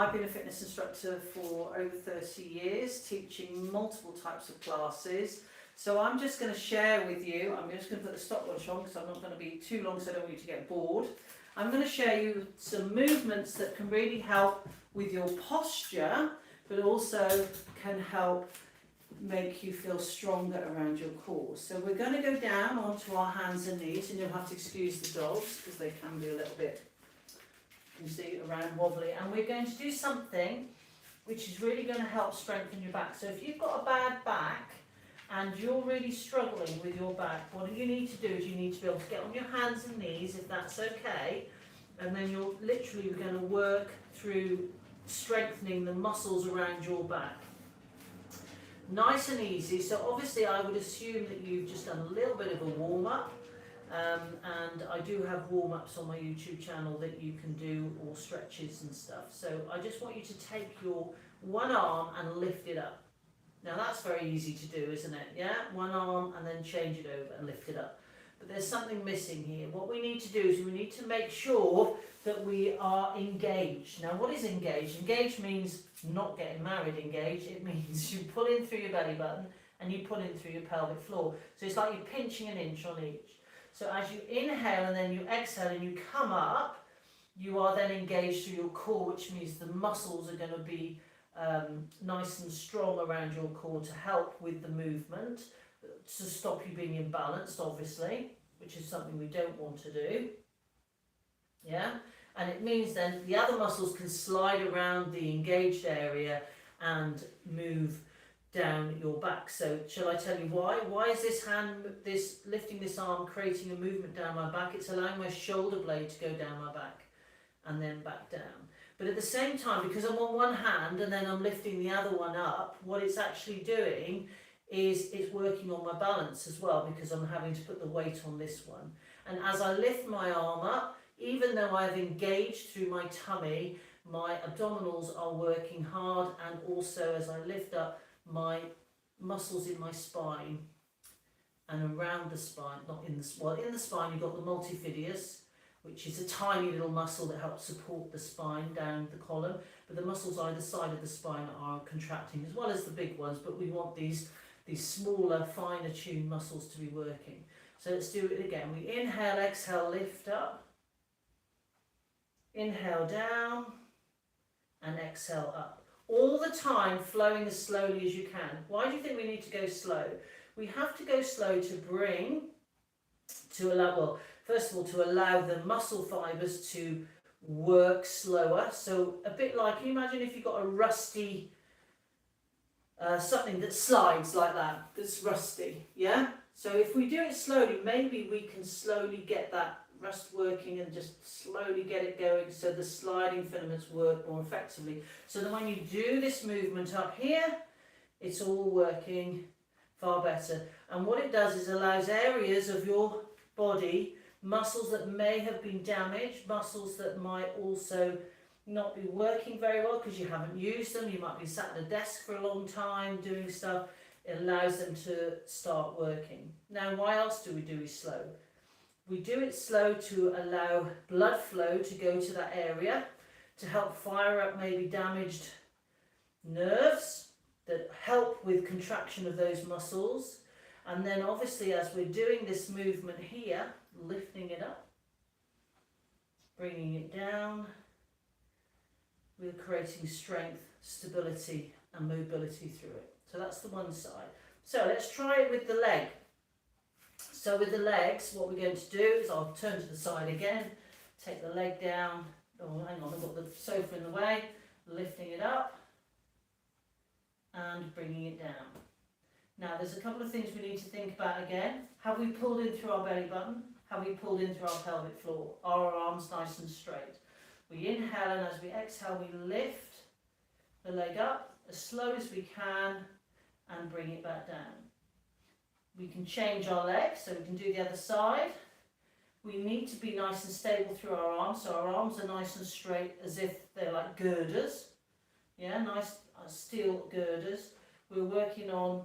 I've been a fitness instructor for over 30 years, teaching multiple types of classes. So I'm just going to share with you, I'm just going to put the stopwatch on because I'm not going to be too long so I don't want you to get bored. I'm going to show you some movements that can really help with your posture, but also can help make you feel stronger around your core. So we're going to go down onto our hands and knees, and you'll have to excuse the dogs because they can be a little bit, you can see, around wobbly. And we're going to do something which is really going to help strengthen your back. So if you've got a bad back and you're really struggling with your back, what you need to do is you need to be able to get on your hands and knees, if that's okay, and then you're literally going to work through strengthening the muscles around your back. Nice and easy. So obviously I would assume that you've just done a little bit of a warm-up, and I do have warm-ups on my YouTube channel that you can do, or stretches and stuff. So I just want you to take your one arm and lift it up. Now that's very easy to do, isn't it? Yeah, one arm and then change it over and lift it up. But there's something missing here. What we need to do is we need to make sure that we are engaged. Now what is engaged? Engaged means not getting married engaged. It means you pull in through your belly button and you pull in through your pelvic floor. So it's like you're pinching an inch on each. So as you inhale and then you exhale and you come up, you are then engaged through your core, which means the muscles are going to be nice and strong around your core to help with the movement, to stop you being imbalanced, obviously, which is something we don't want to do. Yeah, and it means then the other muscles can slide around the engaged area and move down your back. So shall I tell you why? Why is this hand, lifting this arm, creating a movement down my back? It's allowing my shoulder blade to go down my back and then back down. But at the same time, because I'm on one hand and then I'm lifting the other one up, what it's actually doing is it's working on my balance as well, because I'm having to put the weight on this one. And as I lift my arm up, even though I've engaged through my tummy, my abdominals are working hard, and also as I lift up, my muscles in my spine and around the spine, not in the, well, in the spine you've got the multifidus, which is a tiny little muscle that helps support the spine down the column, but the muscles either side of the spine are contracting as well as the big ones, but we want these smaller, finer tuned muscles to be working. So let's do it again. We inhale, exhale, lift up, inhale down, and exhale up. All the time flowing as slowly as you can. Why do you think we need to go slow? We have to go slow to bring, to allow, well, first of all, to allow the muscle fibres to work slower. So a bit like, can you imagine if you've got a rusty, something that slides like that, that's rusty, yeah? So if we do it slowly, maybe we can slowly get that rust working and just slowly get it going so the sliding filaments work more effectively. So that when you do this movement up here, it's all working far better. And what it does is allows areas of your body, muscles that may have been damaged, muscles that might also not be working very well because you haven't used them, you might be sat at a desk for a long time doing stuff, it allows them to start working. Now why else do we do it slow? We do it slow to allow blood flow to go to that area, to help fire up maybe damaged nerves that help with contraction of those muscles. And then obviously as we're doing this movement here, lifting it up, bringing it down, we're creating strength, stability and mobility through it. So that's the one side. So let's try it with the leg. So with the legs, what we're going to do is I'll turn to the side again, take the leg down, oh hang on, I've got the sofa in the way, lifting it up and bringing it down. Now there's a couple of things we need to think about again. Have we pulled in through our belly button? Have we pulled in through our pelvic floor? Are our arms nice and straight? We inhale, and as we exhale we lift the leg up as slow as we can and bring it back down. We can change our legs, so we can do the other side. We need to be nice and stable through our arms, so our arms are nice and straight as if they're like girders. Yeah, nice steel girders. We're working on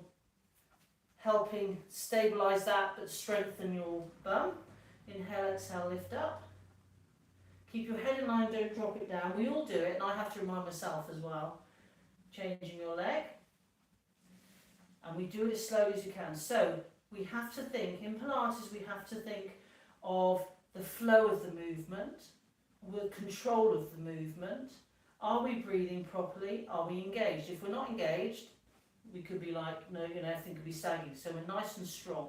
helping stabilise that but strengthen your bum. Inhale, exhale, lift up. Keep your head in line, don't drop it down. We all do it, and I have to remind myself as well. Changing your leg. And we do it as slowly as you can. So we have to think, in Pilates, we have to think of the flow of the movement, the control of the movement. Are we breathing properly? Are we engaged? If we're not engaged, we could be like, no, you know, everything could be sagging. So we're nice and strong.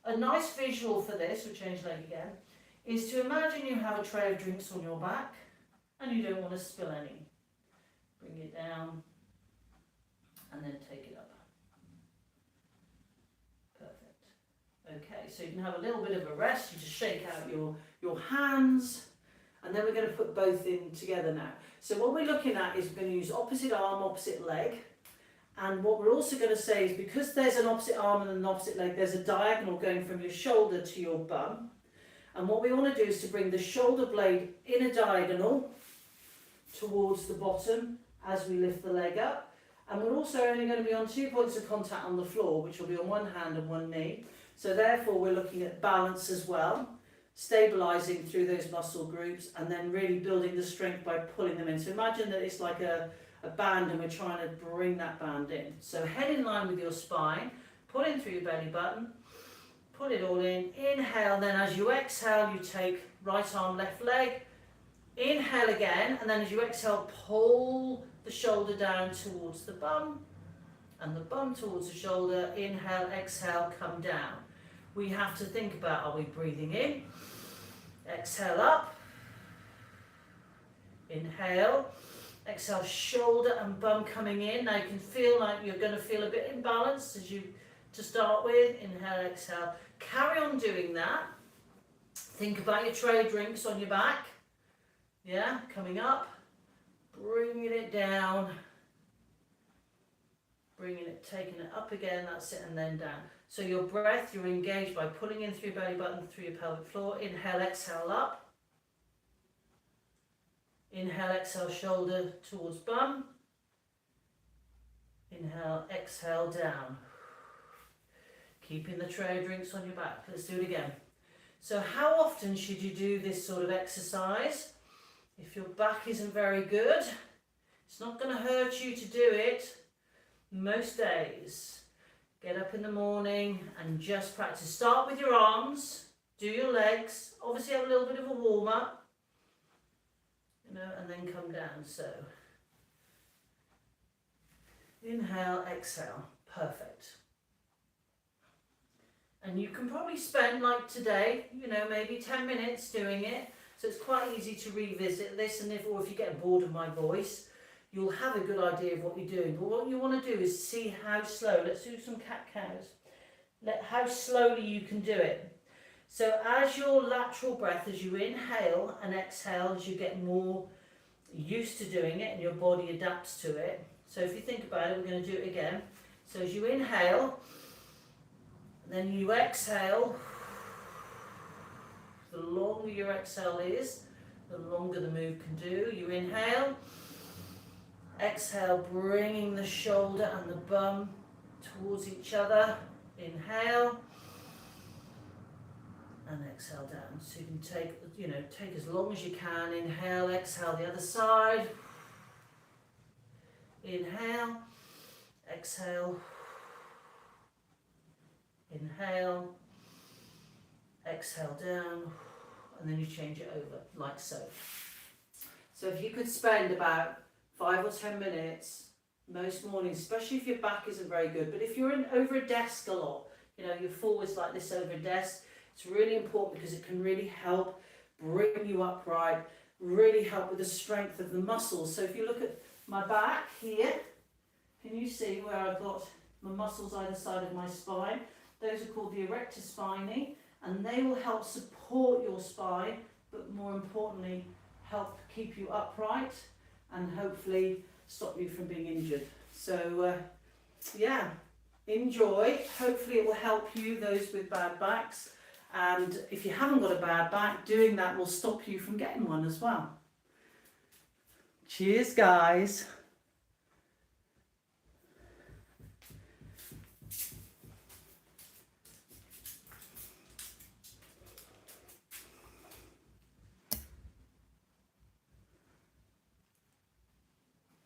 A nice visual for this, we'll change leg again, is to imagine you have a tray of drinks on your back and you don't want to spill any. Bring it down and then take it up. Perfect. Okay, so you can have a little bit of a rest. You just shake out your hands, and then we're going to put both in together now. So what we're looking at is we're going to use opposite arm, opposite leg. And what we're also going to say is, because there's an opposite arm and an opposite leg, there's a diagonal going from your shoulder to your bum. And what we want to do is to bring the shoulder blade in a diagonal towards the bottom as we lift the leg up. And we're also only going to be on 2 points of contact on the floor, which will be on one hand and one knee. So therefore we're looking at balance as well, stabilising through those muscle groups, and then really building the strength by pulling them in. So imagine that it's like a band and we're trying to bring that band in. So head in line with your spine, pull in through your belly button, pull it all in, inhale, then as you exhale you take right arm, left leg, inhale again, and then as you exhale pull the shoulder down towards the bum and the bum towards the shoulder, inhale, exhale, come down. We have to think about, are we breathing in, exhale up, inhale, exhale, shoulder and bum coming in. Now you can feel like you're going to feel a bit imbalanced as you, to start with, inhale, exhale. Carry on doing that. Think about your tray of drinks on your back. Yeah, coming up, bringing it down, bringing it, taking it up again, that's it, and then down. So your breath, you're engaged by pulling in through your belly button, through your pelvic floor. Inhale, exhale, up. Inhale, exhale, shoulder towards bum. Inhale, exhale, down. Keeping the tray of drinks on your back. Let's do it again. So how often should you do this sort of exercise? If your back isn't very good, it's not going to hurt you to do it most days. Get up in the morning and just practice. Start with your arms, do your legs, obviously have a little bit of a warm up, you know, and then come down. So inhale, exhale, perfect. And you can probably spend, like today, you know, maybe 10 minutes doing it. So it's quite easy to revisit this, and or if you get bored of my voice, you'll have a good idea of what you're doing. But what you want to do is see how slow. Let's do some cat-cows. How slowly you can do it. So as your lateral breath, as you inhale and exhale, as you get more used to doing it and your body adapts to it. So if you think about it, we're going to do it again. So as you inhale, then you exhale. The longer your exhale is, the longer the move can do. You inhale, exhale, bringing the shoulder and the bum towards each other. Inhale, and exhale down. So you can take as long as you can. Inhale, exhale, the other side. Inhale, exhale, inhale, exhale down, and then you change it over like so. So if you could spend about 5 or 10 minutes most mornings, especially if your back isn't very good, but if you're over a desk a lot, you know, you're forwards like this over a desk, it's really important because it can really help bring you upright, really help with the strength of the muscles. So if you look at my back here, can you see where I've got my muscles either side of my spine? Those are called the erector spinae, and they will help support your spine, but more importantly, help keep you upright and hopefully stop you from being injured. So yeah, enjoy. Hopefully it will help you, those with bad backs. And if you haven't got a bad back, doing that will stop you from getting one as well. Cheers, guys.